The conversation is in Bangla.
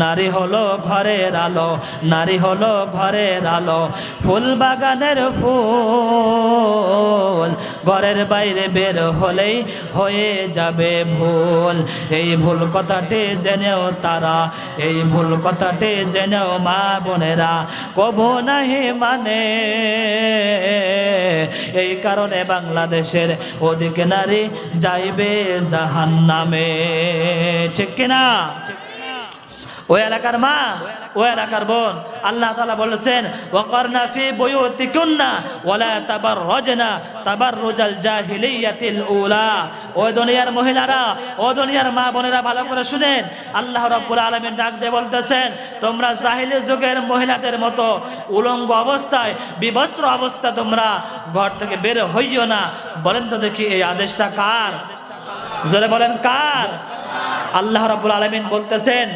নারী হলো ঘরের আলো, নারী হলো ঘরের আলো। ফুল বাগানের ফুল ঘরের বাইরে বের হলেই হয়ে যাবে ভুল। এই ভুল কথাটি জেনেও তারা, এই ভুল কথাটি জেনেও মা বোনেরা কবু নাহি মানে। এই কারণে বাংলাদেশের অধিক নারী যাইবে জাহান্নামে। ঠিক কিনা? ওই এলাকার মা, ওই এলাকার বোন, আল্লাহ তাআলা বলেছেন ওয়াকারনা ফি বুয়ুতিকুন্না ওয়ালা তাবাররাজনা তাবাররুজাল জাহিলিয়াতিল উলা। ও দুনিয়ার মহিলারা, ও দুনিয়ার মা বোনেরা ভালো করে শুনেন, আল্লাহ রাব্বুল আলামিন ডাক দিয়ে বলতেছেন তোমরা জাহিলি যুগের মহিলাদের মতো উলঙ্গ অবস্থায়, বিবস্ত্র অবস্থা তোমরা ঘর থেকে বের হইও না। বলেন তো দেখি এই আদেশটা কার? জোরে বলেন কার? আল্লাহ রাব্বুল আলামিন বলতেছেন